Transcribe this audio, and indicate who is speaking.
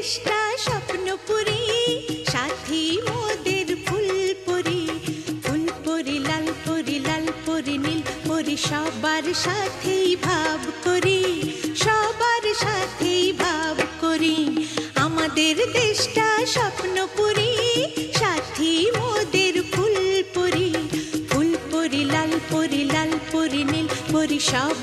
Speaker 1: দেশটা স্বপ্নপুরী, সাথী মোদের ফুলপুরি। ফুলপুরি লাল পরি, লাল পরি নীল পরি, সবার সাথেই ভাব করি, সবার সাথেই ভাব করি। আমাদের দেশটা স্বপ্নপুরী, সাথী মোদের ফুলপুরি। ফুলপুরি লাল পরি, লাল পরি নীল পরি, সব